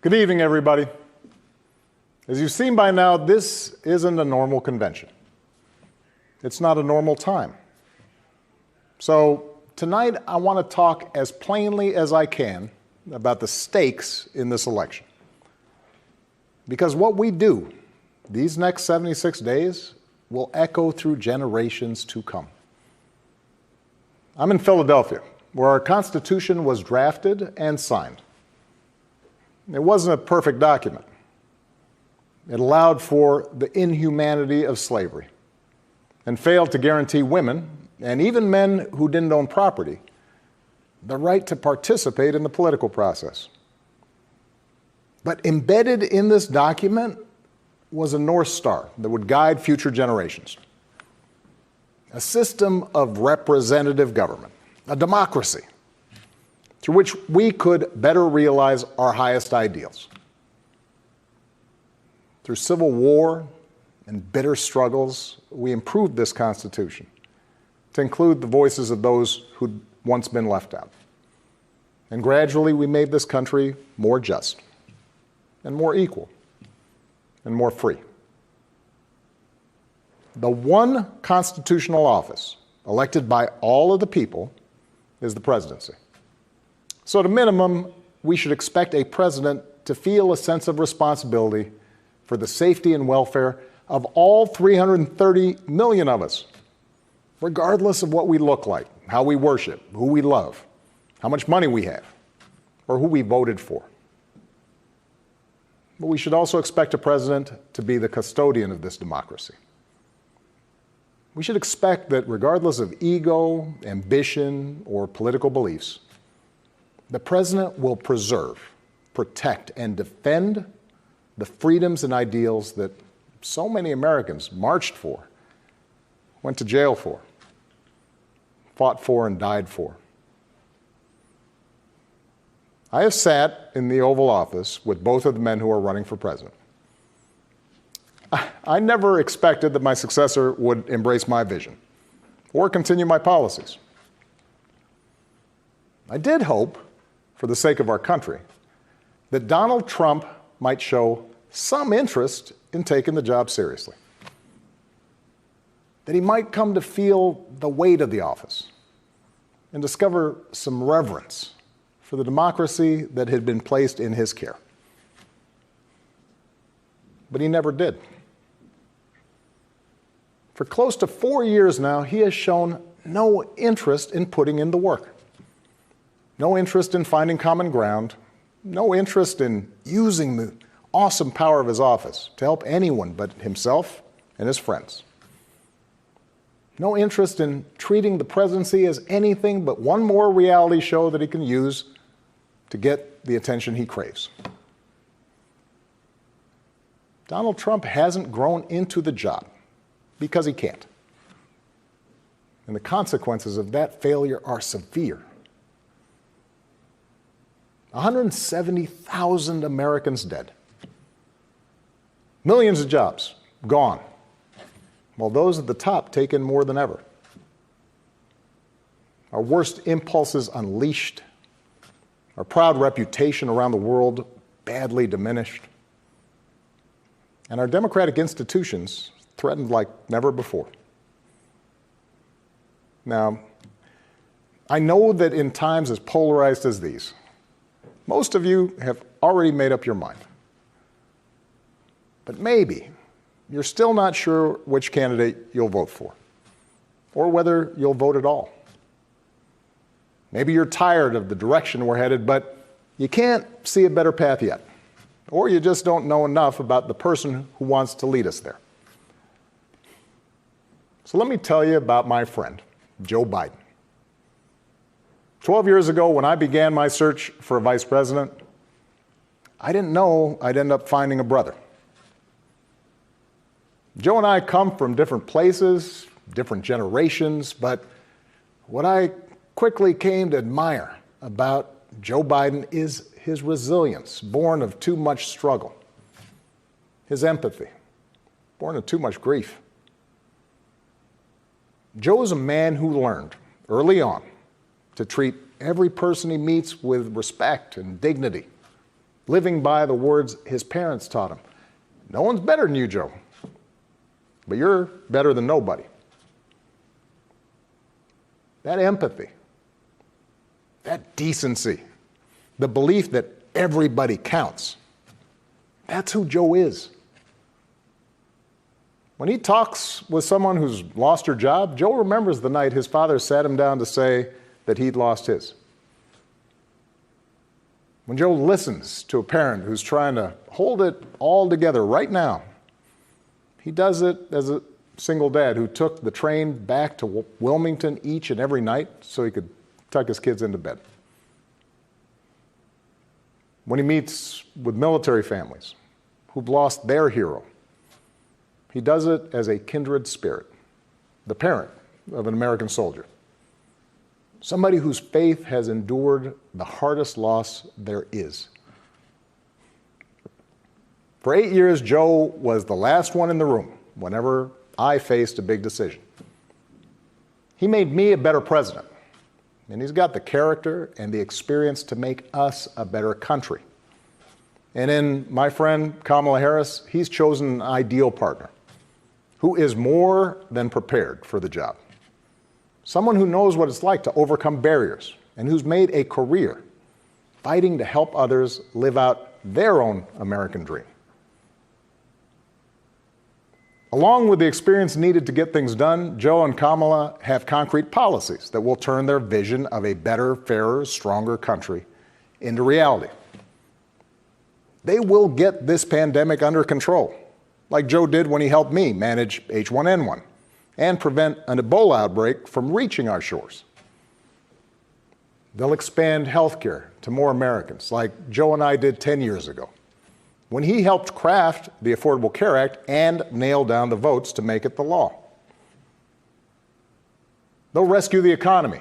Good evening, everybody. As you've seen by now, this isn't a normal convention. It's not a normal time. So tonight, I want to talk as plainly as I can about the stakes in this election. Because what we do these next 76 days will echo through generations to come. I'm in Philadelphia, where our Constitution was drafted and signed. It wasn't a perfect document. It allowed for the inhumanity of slavery and failed to guarantee women, and even men who didn't own property, the right to participate in the political process. But embedded in this document was a North Star that would guide future generations. A system of representative government, a democracy, through which we could better realize our highest ideals. Through civil war and bitter struggles, we improved this Constitution to include the voices of those who'd once been left out. And gradually, we made this country more just and more equal and more free. The one constitutional office elected by all of the people is the presidency. So at a minimum, we should expect a president to feel a sense of responsibility for the safety and welfare of all 330 million of us, regardless of what we look like, how we worship, who we love, how much money we have, or who we voted for. But we should also expect a president to be the custodian of this democracy. We should expect that regardless of ego, ambition, or political beliefs, the president will preserve, protect, and defend the freedoms and ideals that so many Americans marched for, went to jail for, fought for, and died for. I have sat in the Oval Office with both of the men who are running for president. I never expected that my successor would embrace my vision or continue my policies. I did hope, for the sake of our country, that Donald Trump might show some interest in taking the job seriously. That he might come to feel the weight of the office and discover some reverence for the democracy that had been placed in his care. But he never did. For close to 4 years now, he has shown no interest in putting in the work. No interest in finding common ground, no interest in using the awesome power of his office to help anyone but himself and his friends. No interest in treating the presidency as anything but one more reality show that he can use to get the attention he craves. Donald Trump hasn't grown into the job because he can't. And the consequences of that failure are severe. 170,000 Americans dead. Millions of jobs gone, while those at the top take in more than ever. Our worst impulses unleashed, our proud reputation around the world badly diminished, and our democratic institutions threatened like never before. Now, I know that in times as polarized as these, most of you have already made up your mind. But maybe you're still not sure which candidate you'll vote for, or whether you'll vote at all. Maybe you're tired of the direction we're headed, but you can't see a better path yet, or you just don't know enough about the person who wants to lead us there. So let me tell you about my friend, Joe Biden. 12 years ago, when I began my search for a vice president, I didn't know I'd end up finding a brother. Joe and I come from different places, different generations, but what I quickly came to admire about Joe Biden is his resilience, born of too much struggle, his empathy, born of too much grief. Joe is a man who learned early on to treat every person he meets with respect and dignity, living by the words his parents taught him. No one's better than you, Joe, but you're better than nobody. That empathy, that decency, the belief that everybody counts, that's who Joe is. When he talks with someone who's lost her job, Joe remembers the night his father sat him down to say that he'd lost his. When Joe listens to a parent who's trying to hold it all together right now, he does it as a single dad who took the train back to Wilmington each and every night so he could tuck his kids into bed. When he meets with military families who've lost their hero, he does it as a kindred spirit, the parent of an American soldier. Somebody whose faith has endured the hardest loss there is. For 8 years, Joe was the last one in the room whenever I faced a big decision. He made me a better president, and he's got the character and the experience to make us a better country. And in my friend Kamala Harris, he's chosen an ideal partner who is more than prepared for the job. Someone who knows what it's like to overcome barriers and who's made a career fighting to help others live out their own American dream. Along with the experience needed to get things done, Joe and Kamala have concrete policies that will turn their vision of a better, fairer, stronger country into reality. They will get this pandemic under control, like Joe did when he helped me manage H1N1 and prevent an Ebola outbreak from reaching our shores. They'll expand health care to more Americans, like Joe and I did 10 years ago, when he helped craft the Affordable Care Act and nail down the votes to make it the law. They'll rescue the economy,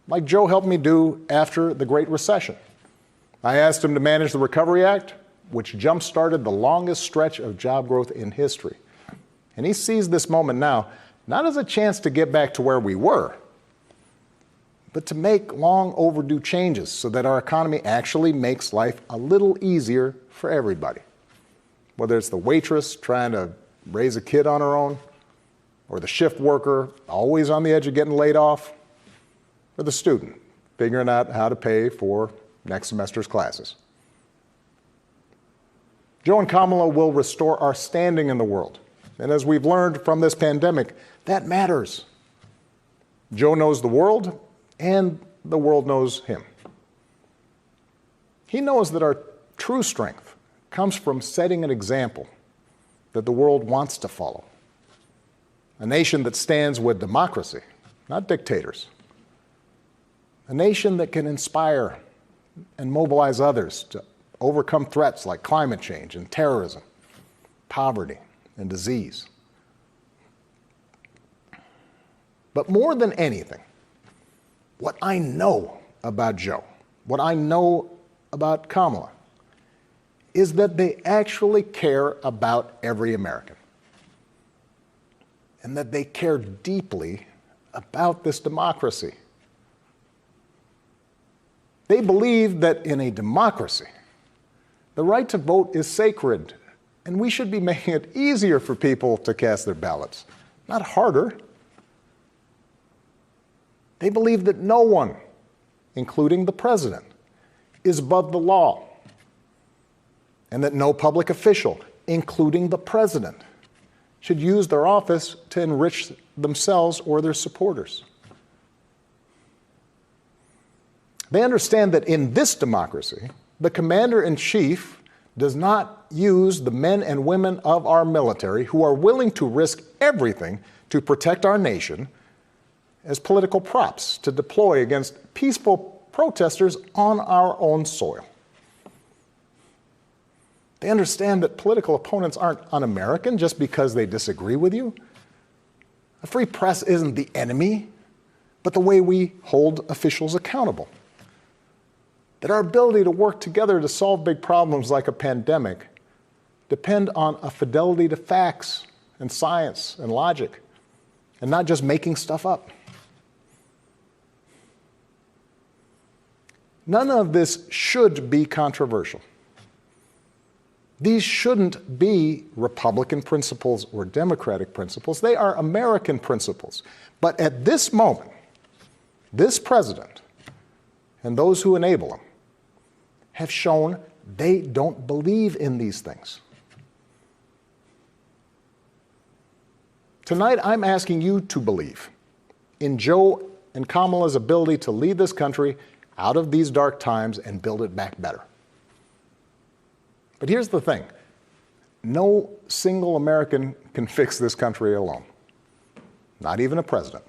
like Joe helped me do after the Great Recession. I asked him to manage the Recovery Act, which jump-started the longest stretch of job growth in history. And he sees this moment now not as a chance to get back to where we were, but to make long overdue changes so that our economy actually makes life a little easier for everybody. Whether it's the waitress trying to raise a kid on her own, or the shift worker always on the edge of getting laid off, or the student figuring out how to pay for next semester's classes. Joe and Kamala will restore our standing in the world. And as we've learned from this pandemic, that matters. Joe knows the world, and the world knows him. He knows that our true strength comes from setting an example that the world wants to follow. A nation that stands with democracy, not dictators. A nation that can inspire and mobilize others to overcome threats like climate change and terrorism, poverty and disease. But more than anything, what I know about Joe, what I know about Kamala, is that they actually care about every American. And that they care deeply about this democracy. They believe that in a democracy, the right to vote is sacred, and we should be making it easier for people to cast their ballots, not harder. They believe that no one, including the president, is above the law, and that no public official, including the president, should use their office to enrich themselves or their supporters. They understand that in this democracy, the commander-in-chief does not use the men and women of our military who are willing to risk everything to protect our nation as political props to deploy against peaceful protesters on our own soil. They understand that political opponents aren't un-American just because they disagree with you. A free press isn't the enemy, but the way we hold officials accountable. That our ability to work together to solve big problems like a pandemic depend on a fidelity to facts and science and logic, and not just making stuff up. None of this should be controversial. These shouldn't be Republican principles or Democratic principles. They are American principles. But at this moment, this president and those who enable him have shown they don't believe in these things. Tonight, I'm asking you to believe in Joe and Kamala's ability to lead this country out of these dark times and build it back better. But here's the thing. No single American can fix this country alone. Not even a president.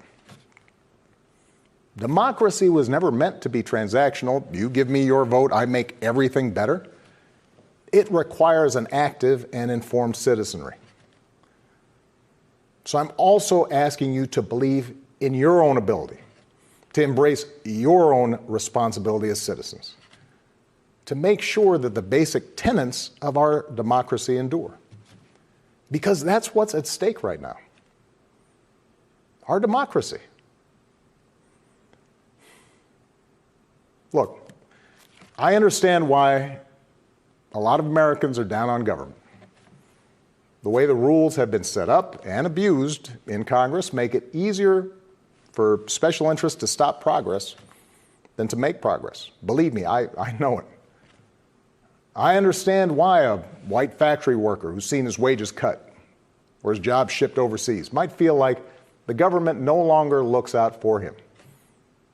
Democracy was never meant to be transactional. You give me your vote, I make everything better. It requires an active and informed citizenry. So I'm also asking you to believe in your own ability, to embrace your own responsibility as citizens, to make sure that the basic tenets of our democracy endure. Because that's what's at stake right now. Our democracy. Look, I understand why a lot of Americans are down on government. The way the rules have been set up and abused in Congress make it easier for special interests to stop progress than to make progress. Believe me, I know it. I understand why a white factory worker who's seen his wages cut or his job shipped overseas might feel like the government no longer looks out for him,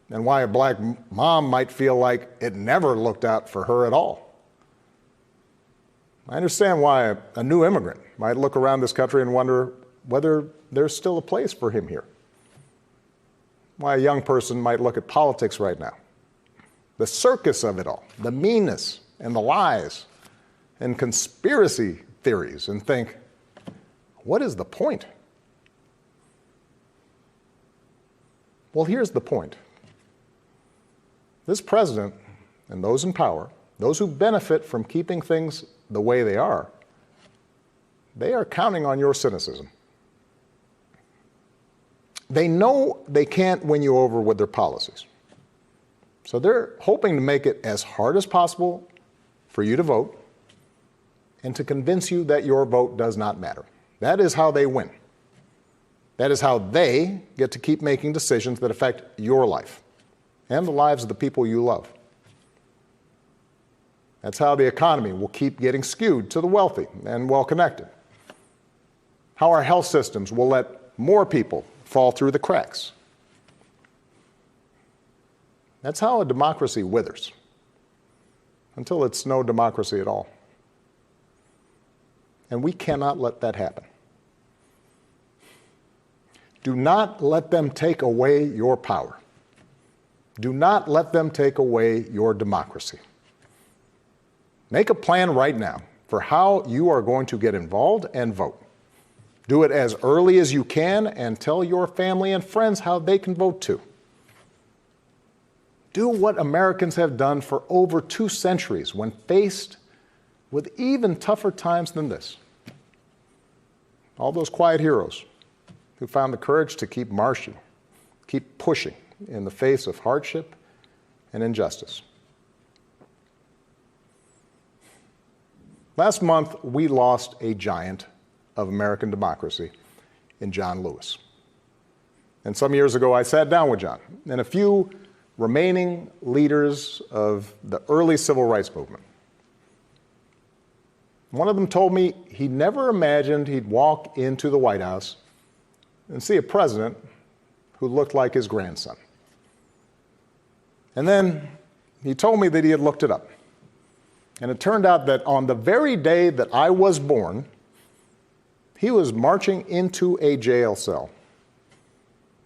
and why a black mom might feel like it never looked out for her at all. I understand why a new immigrant might look around this country and wonder whether there's still a place for him here. Why a young person might look at politics right now, the circus of it all, the meanness and the lies and conspiracy theories, and think, what is the point? Well, here's the point. This president and those in power, those who benefit from keeping things the way they are counting on your cynicism. They know they can't win you over with their policies. So they're hoping to make it as hard as possible for you to vote and to convince you that your vote does not matter. That is how they win. That is how they get to keep making decisions that affect your life and the lives of the people you love. That's how the economy will keep getting skewed to the wealthy and well-connected. How our health systems will let more people fall through the cracks. That's how a democracy withers, until it's no democracy at all. And we cannot let that happen. Do not let them take away your power. Do not let them take away your democracy. Make a plan right now for how you are going to get involved and vote. Do it as early as you can and tell your family and friends how they can vote too. Do what Americans have done for over 2 centuries when faced with even tougher times than this. All those quiet heroes who found the courage to keep marching, keep pushing in the face of hardship and injustice. Last month, we lost a giant of American democracy in John Lewis. And some years ago, I sat down with John and a few remaining leaders of the early civil rights movement. One of them told me he never imagined he'd walk into the White House and see a president who looked like his grandson. And then he told me that he had looked it up. And it turned out that on the very day that I was born, he was marching into a jail cell,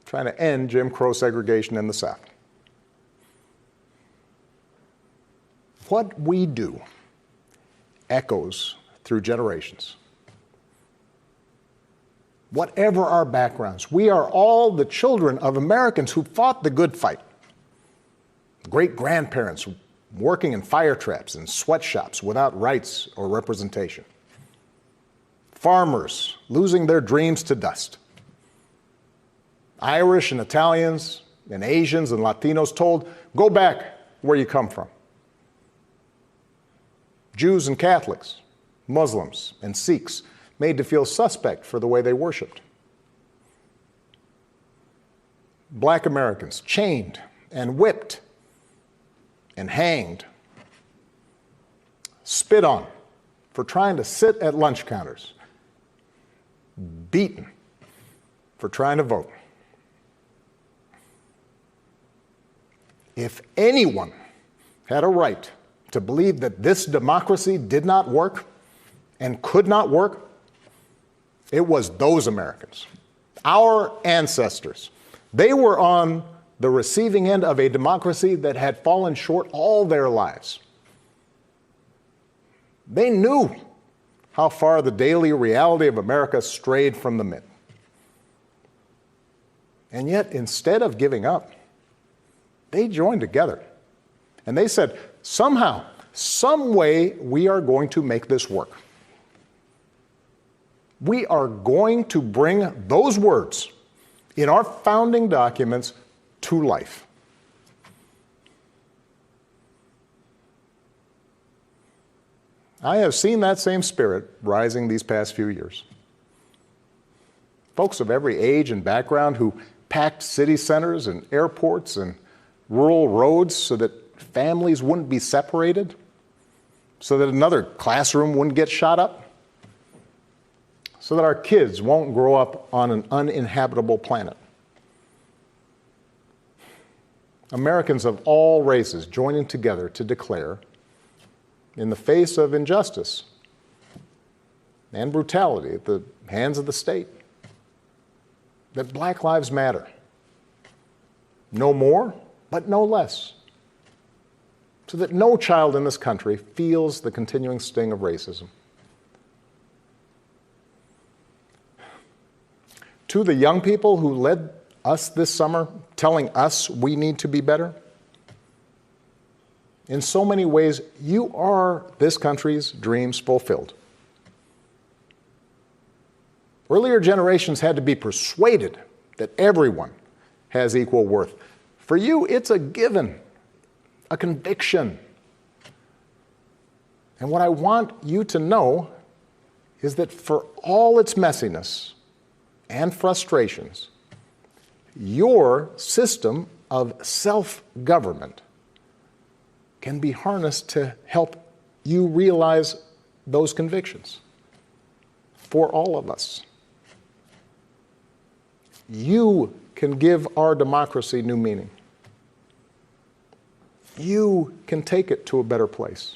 trying to end Jim Crow segregation in the South. What we do echoes through generations. Whatever our backgrounds, we are all the children of Americans who fought the good fight. Great-grandparents working in fire traps and sweatshops without rights or representation. Farmers losing their dreams to dust. Irish and Italians and Asians and Latinos told, go back where you come from. Jews and Catholics Muslims, and Sikhs made to feel suspect for the way they worshiped. Black Americans chained and whipped and hanged, spit on for trying to sit at lunch counters, beaten for trying to vote. If anyone had a right to believe that this democracy did not work and could not work, it was those Americans, our ancestors. They were on the receiving end of a democracy that had fallen short all their lives. They knew how far the daily reality of America strayed from the myth. And yet, instead of giving up, they joined together. And they said, somehow, some way, we are going to make this work. We are going to bring those words in our founding documents to life. I have seen that same spirit rising these past few years. Folks of every age and background who packed city centers and airports and rural roads so that families wouldn't be separated, so that another classroom wouldn't get shot up, so that our kids won't grow up on an uninhabitable planet. Americans of all races joining together to declare, in the face of injustice and brutality at the hands of the state, that Black lives matter. No more, but no less. So that no child in this country feels the continuing sting of racism. To the young people who led us this summer, telling us we need to be better, in so many ways, you are this country's dreams fulfilled. Earlier generations had to be persuaded that everyone has equal worth. For you, it's a given, a conviction. And what I want you to know is that for all its messiness and frustrations, your system of self-government can be harnessed to help you realize those convictions for all of us. You can give our democracy new meaning. You can take it to a better place.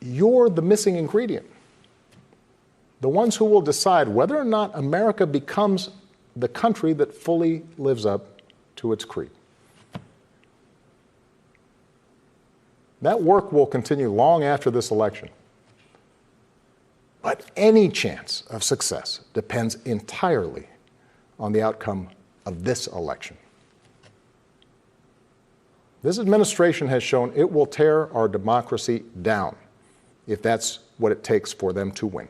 You're the missing ingredient. The ones who will decide whether or not America becomes the country that fully lives up to its creed. That work will continue long after this election. But any chance of success depends entirely on the outcome of this election. This administration has shown it will tear our democracy down if that's what it takes for them to win.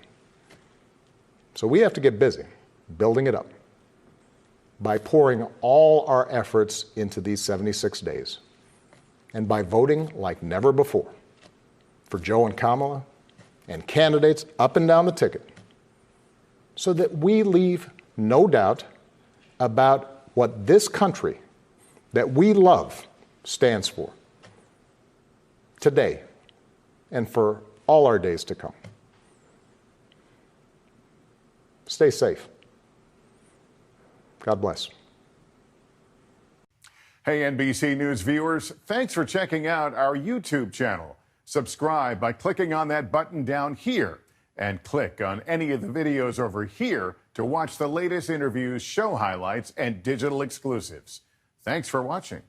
So we have to get busy building it up by pouring all our efforts into these 76 days and by voting like never before for Joe and Kamala and candidates up and down the ticket so that we leave no doubt about what this country that we love stands for today and for all our days to come. Stay safe. God bless. Hey, NBC News viewers, thanks for checking out our YouTube channel. Subscribe by clicking on that button down here and click on any of the videos over here to watch the latest interviews, show highlights, and digital exclusives. Thanks for watching.